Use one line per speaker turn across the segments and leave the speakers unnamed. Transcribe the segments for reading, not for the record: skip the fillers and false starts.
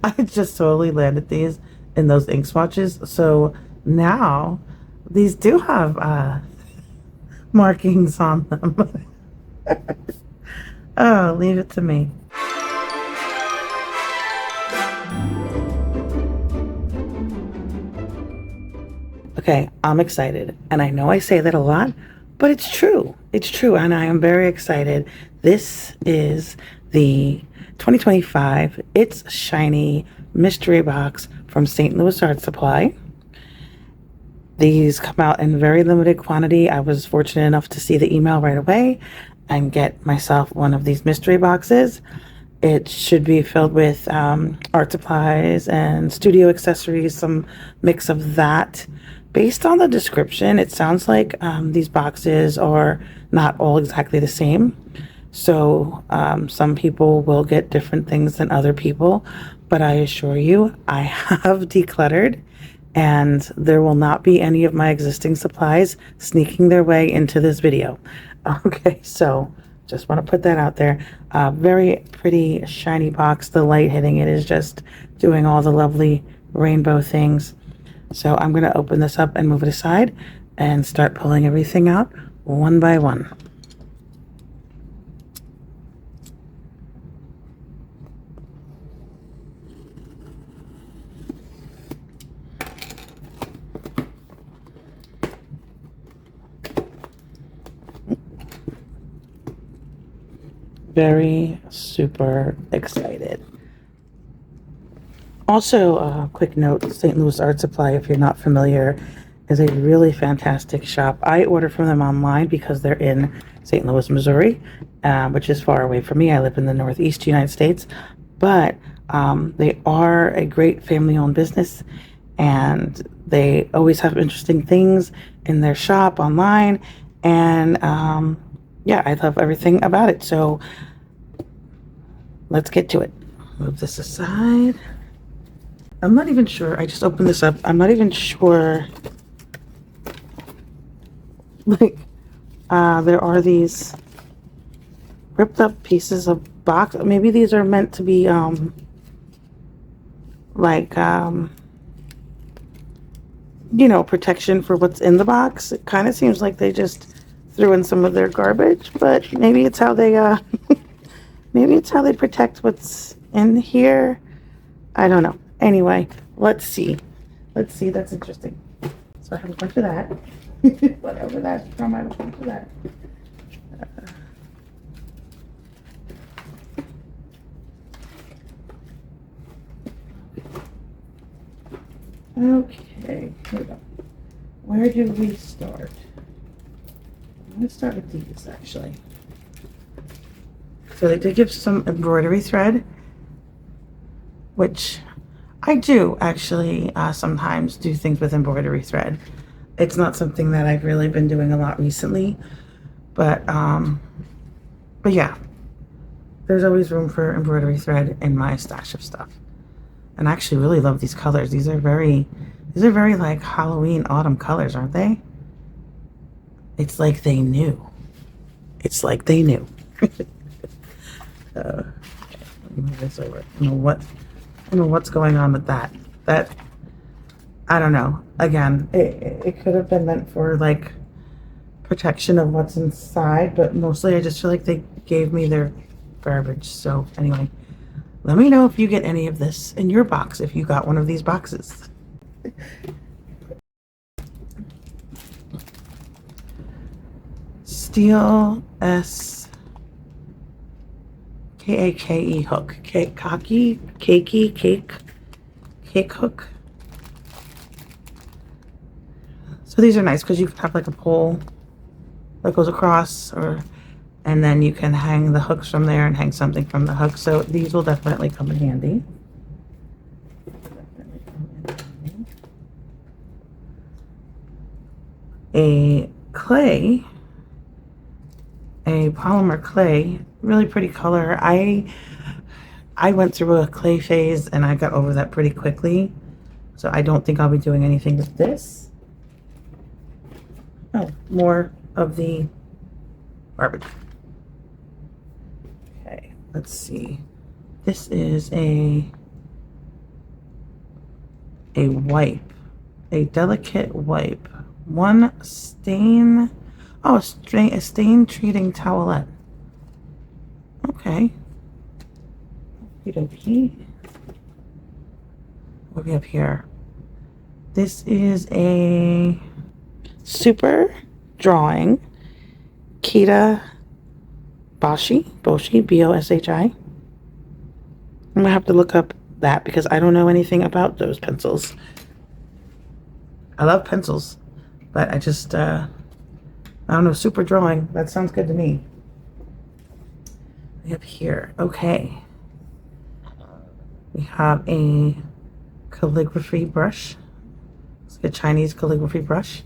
I just totally landed these in those ink swatches. So now these do have markings on them. Oh, leave it to me. Okay, I'm excited. And I know I say that a lot, but it's true. It's true. And I am very excited. This is the 2025 It's Shiny mystery box from St. Louis Art Supply. These come out in very limited quantity. I was fortunate enough to see the email right away and get myself one of these mystery boxes. It should be filled with art supplies and studio accessories, some mix of that. Based on the description, it sounds like these boxes are not all exactly the same. So some people will get different things than other people, but I assure you, I have decluttered and there will not be any of my existing supplies sneaking their way into this video. Okay, so just want to put that out there. Very pretty shiny box. The light hitting it is just doing all the lovely rainbow things. So I'm going to open this up and move it aside and start pulling everything out one by one. Very super excited. Also, a quick note, St. Louis Art Supply, if you're not familiar, is a really fantastic shop. I order from them online because they're in St. Louis, Missouri, which is far away from me. I live in the Northeast United States, but they are a great family-owned business, and they always have interesting things in their shop online, and yeah, I love everything about it. So let's get to it. Move this aside. I'm not even sure. I just opened this up. I'm not even sure. Like, there are these ripped up pieces of box. Maybe these are meant to be, like, you know, protection for what's in the box. It kind of seems like they just threw in some of their garbage, but maybe it's how they, maybe it's how they protect what's in here. I don't know. Anyway, let's see. Let's see. That's interesting. So I have a bunch of that. Whatever that's from, I have a bunch of that. Okay, here we go. Where do we start? I'm going to start with these, actually. So they did give some embroidery thread, which I do actually sometimes do things with embroidery thread. It's not something that I've really been doing a lot recently, but yeah, there's always room for embroidery thread in my stash of stuff. And I actually really love these colors. These are very like Halloween autumn colors, aren't they? It's like they knew. It's like they knew. Let me move this over. I don't know what's going on with that. That, I don't know. Again, it could have been meant for like protection of what's inside, but mostly I just feel like they gave me their garbage. So anyway, let me know if you get any of this in your box, if you got one of these boxes. Steel S K-A-K-E hook. Cake hook. So these are nice because you can have like a pole that goes across, and then you can hang the hooks from there and hang something from the hook. So these will definitely come in handy. A polymer clay, really pretty color. I went through a clay phase and I got over that pretty quickly. So I don't think I'll be doing anything with this. Oh, more of the garbage. Okay, let's see. This is a wipe, a delicate wipe. One stain, oh, a stain treating towelette. Okay. Okey-dokey. What do we have here? This is a super drawing Kita Boshi, B-O-S-H-I. I'm gonna have to look up that because I don't know anything about those pencils. I love pencils, but I just, I don't know, super drawing. That sounds good to me. We have here, okay. We have a calligraphy brush. It's a Chinese calligraphy brush.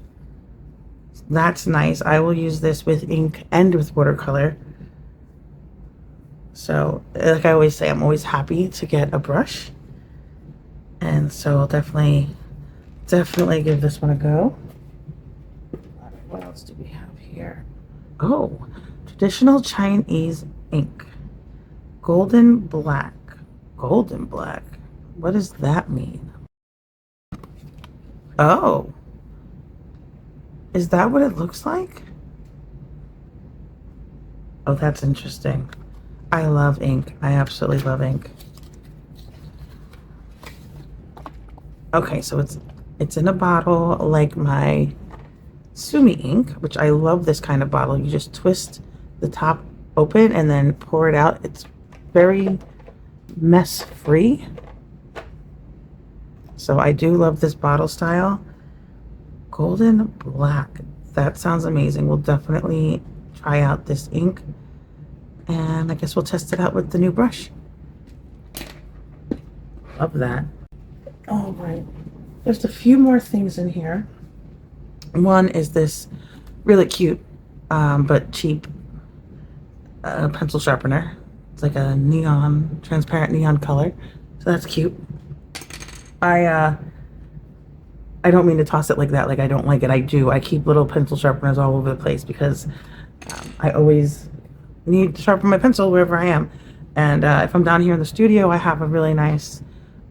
That's nice. I will use this with ink and with watercolor. So, like I always say, I'm always happy to get a brush. And so I'll definitely give this one a go. What else do we have here? Oh, traditional Chinese ink. Golden black. Golden black. What does that mean? Oh. Is that what it looks like? Oh, that's interesting. I love ink. I absolutely love ink. Okay, so it's in a bottle like my Sumi ink, which I love this kind of bottle. You just twist the top open and then pour it out. It's very mess free. So I do love this bottle style. Golden black. That sounds amazing. We'll definitely try out this ink. And I guess we'll test it out with the new brush. Love that. All right. There's a few more things in here. One is this really cute but cheap pencil sharpener. It's like a neon, transparent neon color. So that's cute. I don't mean to toss it like that, like I don't like it. I do. I keep little pencil sharpeners all over the place because I always need to sharpen my pencil wherever I am. And if I'm down here in the studio, I have a really nice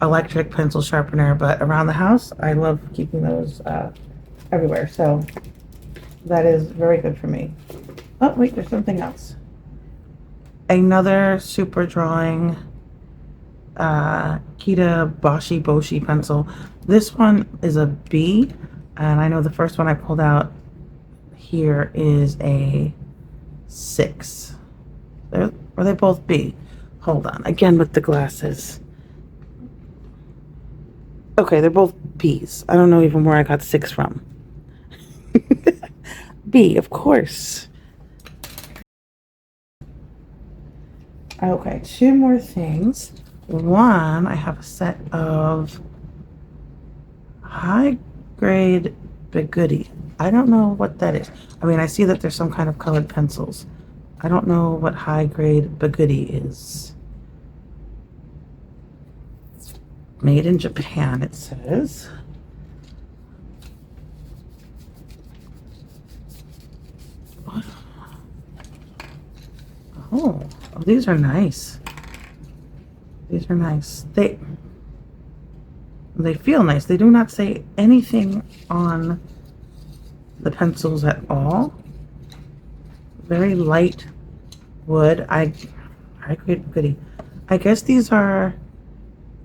electric pencil sharpener, but around the house, I love keeping those everywhere. So that is very good for me. Oh, wait, there's something else. Another super drawing Kita Boshi pencil. This one is a B, and I know the first one I pulled out here is a 6. Are they both B? Hold on, again with the glasses. Okay, they're both B's. I don't know even where I got 6 from. B, of course. Okay, 2 more things. One, I have a set of high-grade Biggoody. I don't know what that is. I mean, I see that there's some kind of colored pencils. I don't know what high-grade Biggoody is. Made in Japan, it says. What? Oh, these are nice. These are nice. They feel nice. They do not say anything on the pencils at all. Very light wood. High-grade Biggoody. I guess these are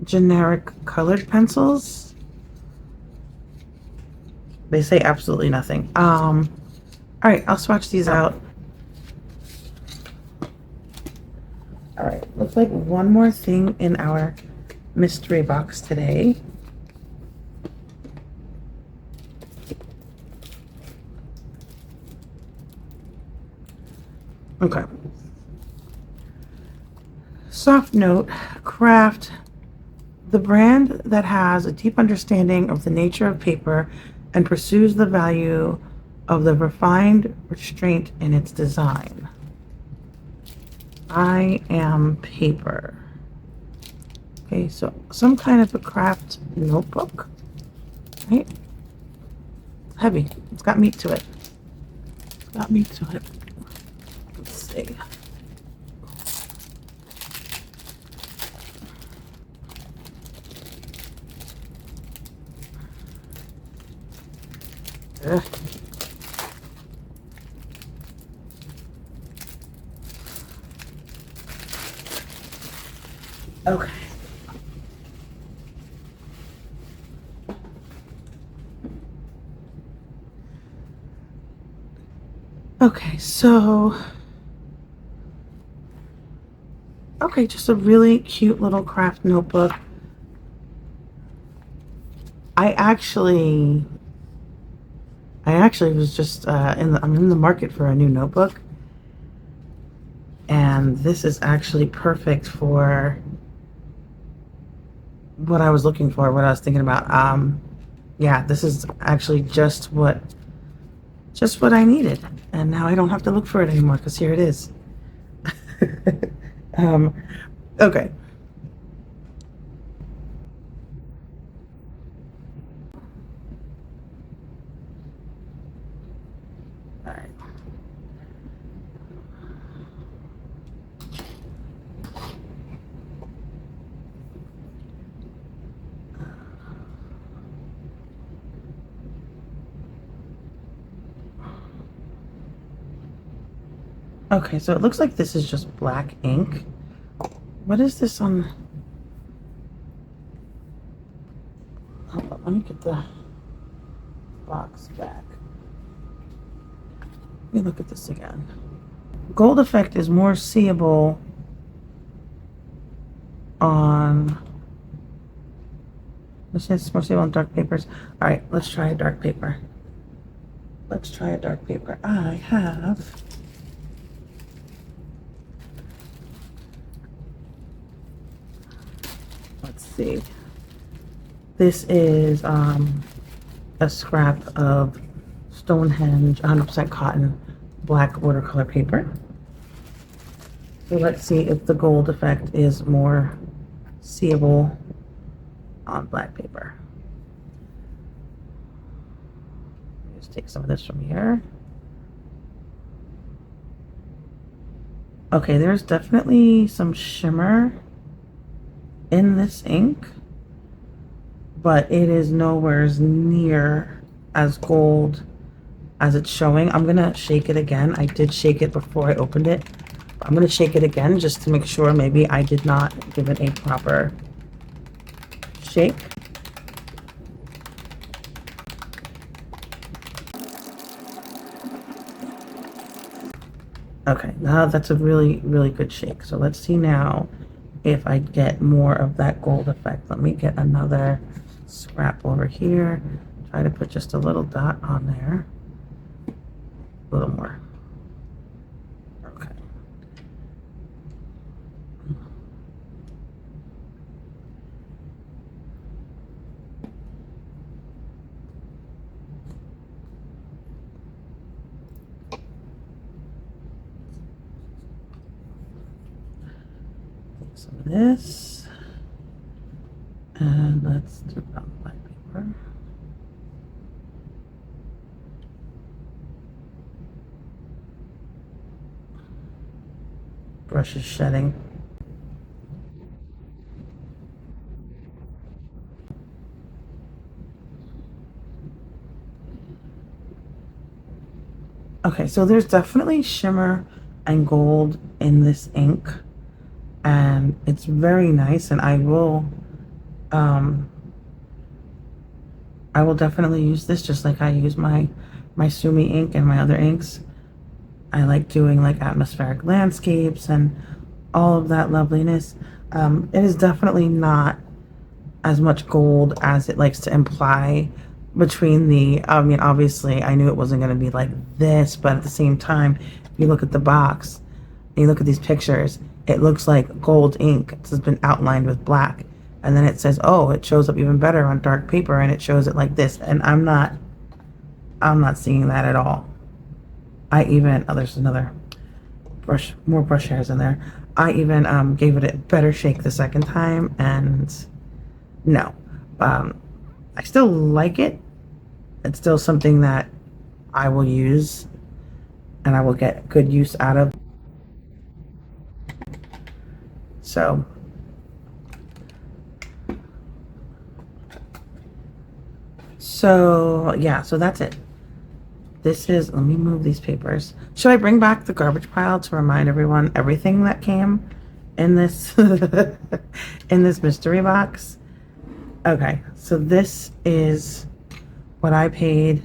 generic colored pencils. They say absolutely nothing. All right, I'll swatch these out. All right, looks like one more thing in our mystery box today. Okay. Soft Note Craft, the brand that has a deep understanding of the nature of paper and pursues the value of the refined restraint in its design. I am paper. Okay, so some kind of a craft notebook, right? It's heavy. It's got meat to it. It's got meat to it. Let's see. Ugh. Okay. Okay, so, okay, just a really cute little craft notebook. I actually was just I'm in the market for a new notebook, and this is actually perfect for what I was looking for, what I was thinking about. Yeah, this is actually just what I needed, and now I don't have to look for it anymore because here it is. um, okay. All right. Okay, so it looks like this is just black ink. What is this on? Hold on, let me get the box back. Let me look at this again. Gold effect is more seeable on. This is more seeable on dark papers. All right, let's try a dark paper. Let's try a dark paper. I have. Let's see. This is a scrap of Stonehenge 100% cotton black watercolor paper. So let's see if the gold effect is more seeable on black paper. Just take some of this from here. Okay, there's definitely some shimmer in this ink, but it is nowhere near as gold as it's showing. I'm gonna shake it again. I did shake it before I opened it. I'm gonna shake it again just to make sure maybe I did not give it a proper shake. Okay, now that's a really, really good shake. So let's see now if I get more of that gold effect. Let me get another scrap over here. Try to put just a little dot on there. A little more. Okay. Take some of this. And let's do it on black paper. Brush is shedding. Okay, so there's definitely shimmer and gold in this ink, and it's very nice, and I will definitely use this just like I use my Sumi ink and my other inks. I like doing like atmospheric landscapes and all of that loveliness. It is definitely not as much gold as it likes to imply between the, I mean, obviously I knew it wasn't going to be like this, but at the same time, you look at the box, and you look at these pictures, it looks like gold ink. It's been outlined with black. And then it says, oh, it shows up even better on dark paper, and it shows it like this. And I'm not seeing that at all. I even, oh, there's another brush, more brush hairs in there. I even gave it a better shake the second time, and no. I still like it. It's still something that I will use and I will get good use out of. So yeah, so that's it. This is, let me move these papers. Should I bring back the garbage pile to remind everyone everything that came in this in this mystery box? Okay, so this is what I paid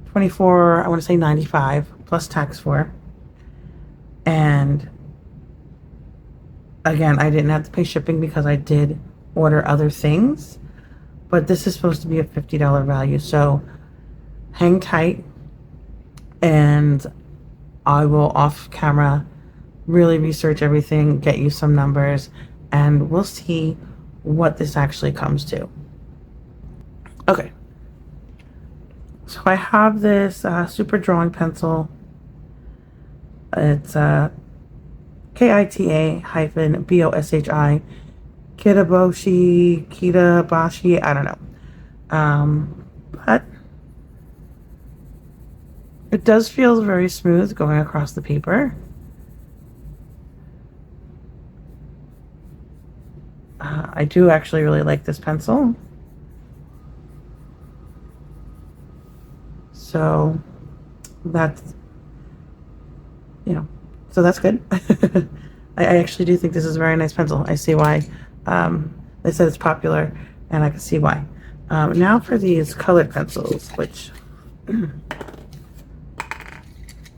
24, I want to say 95 plus tax for. And again, I didn't have to pay shipping because I did order other things, but this is supposed to be a $50 value. So hang tight and I will off camera really research everything, get you some numbers, and we'll see what this actually comes to. Okay. So I have this super drawing pencil. It's KITA-BOSHI, Kitaboshi, I don't know. But it does feel very smooth going across the paper. I do actually really like this pencil. So that's, you know, so that's good. I actually do think this is a very nice pencil. I see why they said it's popular, and I can see why. Now for these colored pencils, which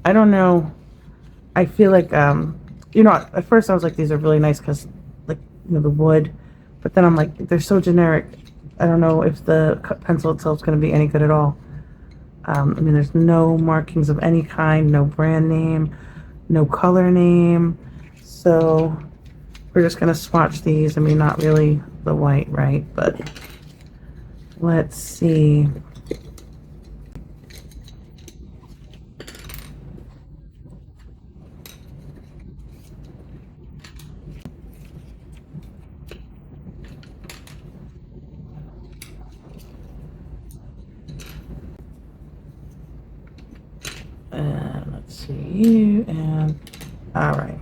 I don't know. I feel like, you know, at first I was like, these are really nice because, like, you know, the wood. But then I'm like, they're so generic. I don't know if the pencil itself is going to be any good at all. I mean, there's no markings of any kind, no brand name, no color name. So we're just going to swatch these. I mean, not really the white, right? But let's see. And let's see you, and all right.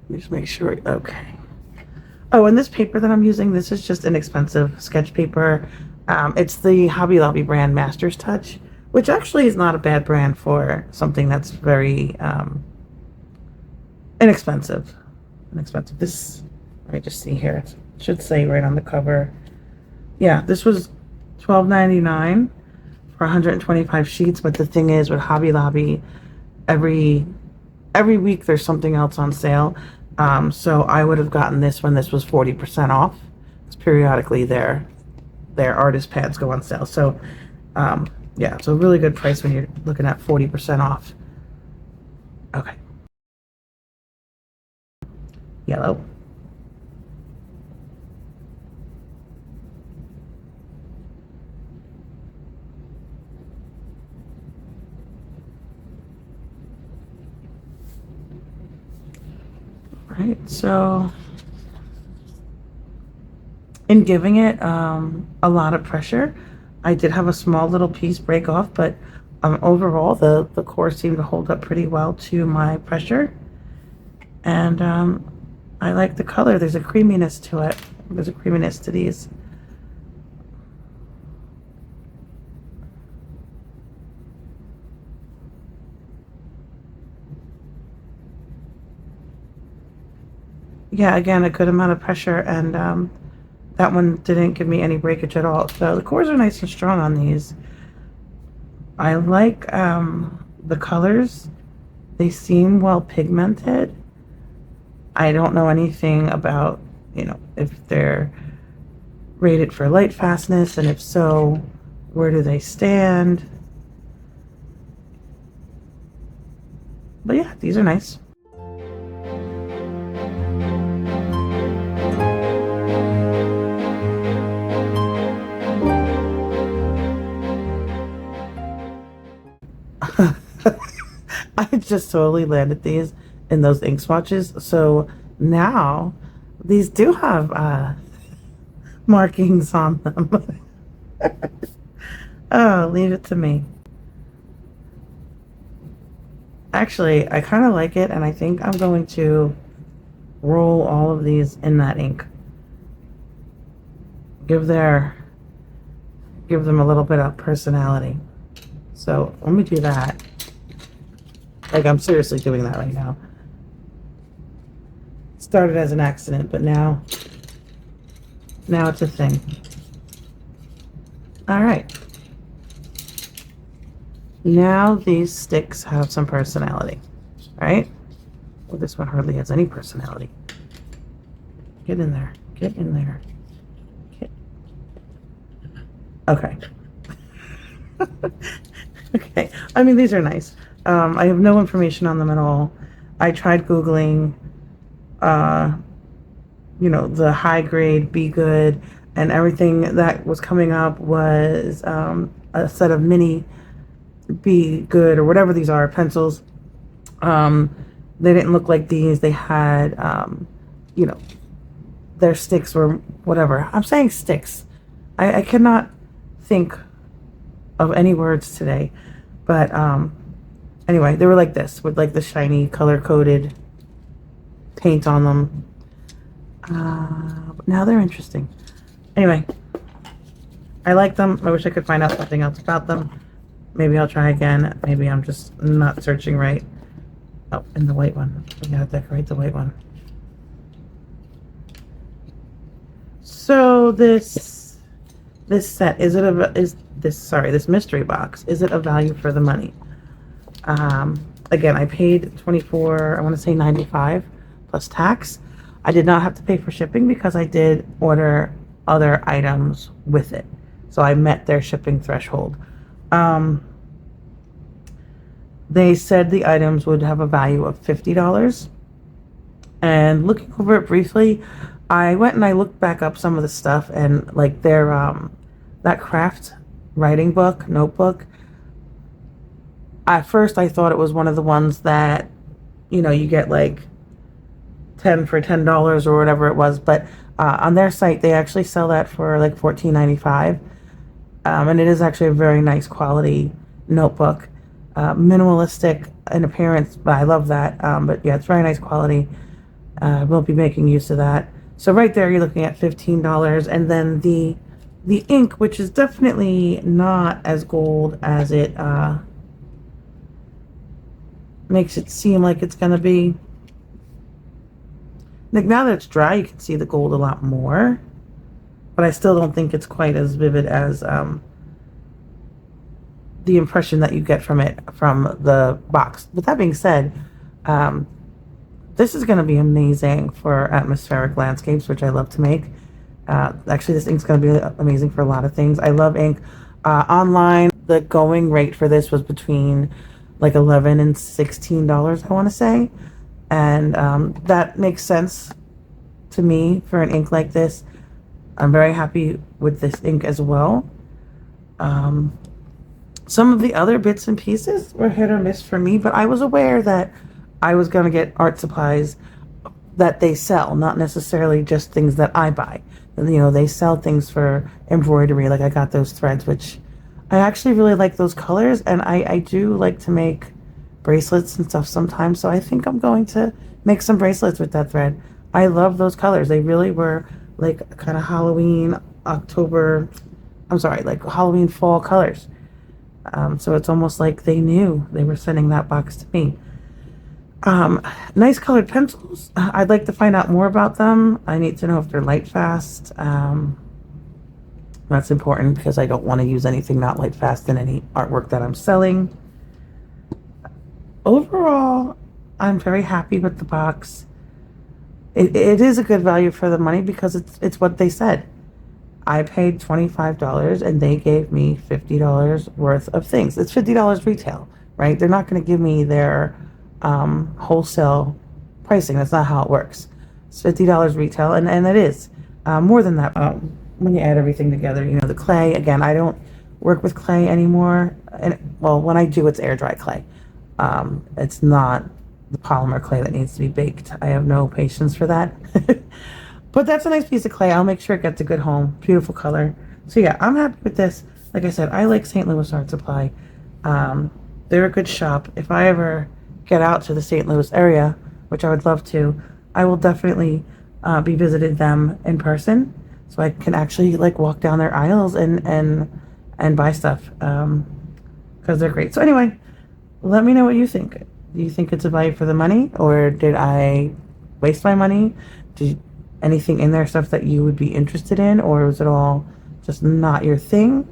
Let me just make sure. Okay. Oh, and this paper that I'm using, this is just inexpensive sketch paper. It's the Hobby Lobby brand Master's Touch, which actually is not a bad brand for something that's very inexpensive. This, let me just see here. It should say right on the cover. Yeah, this was $12.99 for 125 sheets. But the thing is, with Hobby Lobby, every week there's something else on sale. So I would have gotten this when this was 40% off. It's periodically their artist pads go on sale. So yeah, it's a really good price when you're looking at 40% off. Okay. Yellow. Right, so in giving it a lot of pressure, I did have a small little piece break off, but overall the core seemed to hold up pretty well to my pressure. And I like the color. There's a creaminess to it. There's a creaminess to these. Yeah, again, a good amount of pressure, and that one didn't give me any breakage at all. So the cores are nice and strong on these. I like the colors. They seem well pigmented. I don't know anything about, you know, if they're rated for light fastness, and if so, where do they stand? But yeah, these are nice. I just totally landed these in those ink swatches. So now these do have markings on them. Oh, leave it to me. Actually, I kind of like it, and I think I'm going to roll all of these in that ink. Give them a little bit of personality. So let me do that. Like, I'm seriously doing that right now. It started as an accident, but now it's a thing. All right. Now these sticks have some personality, right? Well, this one hardly has any personality. Get in there. Get in there. Get. Okay. Okay. I mean, these are nice. I have no information on them at all. I tried Googling, the high grade, be good, and everything that was coming up was a set of mini be good or whatever these are, pencils. They didn't look like these. They had, their sticks were whatever. I'm saying sticks. I cannot think of any words today. But anyway, they were like this with like the shiny color coded paint on them. But now they're interesting. Anyway, I like them. I wish I could find out something else about them. Maybe I'll try again. Maybe I'm just not searching right. Oh, and the white one. We gotta decorate the white one. So this set, this mystery box, is it a value for the money? Again, I paid $24, I want to say $95 plus tax. I did not have to pay for shipping because I did order other items with it. So I met their shipping threshold. They said the items would have a value of $50. And looking over it briefly, I went and I looked back up some of the stuff, and like their that craft writing book, notebook. At first I thought it was one of the ones that, you get like 10 for $10 or whatever it was, but on their site they actually sell that for like $14.95. And it is actually a very nice quality notebook. Minimalistic in appearance, but I love that. But yeah, it's very nice quality. We'll be making use of that. So right there, you're looking at $15, and then the ink, which is definitely not as gold as it makes it seem like it's gonna be. Like now that it's dry, you can see the gold a lot more, but I still don't think it's quite as vivid as the impression that you get from it from the box. With that being said, this is going to be amazing for atmospheric landscapes, which I love to make. Actually, this ink's going to be amazing for a lot of things. I love ink. Online, the going rate for this was between like $11 and $16, I want to say. And that makes sense to me for an ink like this. I'm very happy with this ink as well. Some of the other bits and pieces were hit or miss for me, but I was aware that I was going to get art supplies that they sell, not necessarily just things that I buy. They sell things for embroidery. Like I got those threads, which I actually really like those colors, and I do like to make bracelets and stuff sometimes, so I think I'm going to make some bracelets with that thread. I love those colors. They really were like kind of Halloween, like Halloween fall colors. So it's almost like they knew they were sending that box to me. Nice colored pencils. I'd like to find out more about them. I need to know if they're light fast. That's important because I don't want to use anything not light fast in any artwork that I'm selling. Overall, I'm very happy with the box. It is a good value for the money because it's what they said. I paid $25 and they gave me $50 worth of things. It's $50 retail, right? They're not going to give me their wholesale pricing. That's not how it works. It's $50 retail, and it is more than that when you add everything together. The clay, again, I don't work with clay anymore, and well, when I do, it's air dry clay. It's not the polymer clay that needs to be baked. I have no patience for that. But that's a nice piece of clay. I'll make sure it gets a good home. Beautiful color. So yeah, I'm happy with this. Like I said, I like St. Louis Art Supply. They're a good shop. If I ever get out to the St. Louis area, which I would love to, I will definitely be visiting them in person, so I can actually like walk down their aisles and buy stuff. Because because they're great. So anyway, let me know what you think. Do you think it's a value for the money, or did I waste my money? Did anything in there stuff that you would be interested in, or was it all just not your thing?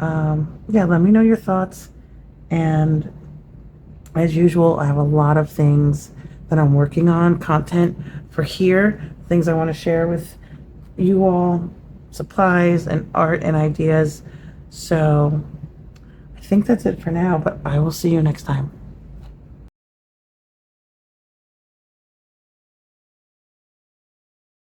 Yeah, let me know your thoughts. And as usual, I have a lot of things that I'm working on, content for here, things I want to share with you all, supplies and art and ideas. So I think that's it for now, but I will see you next time.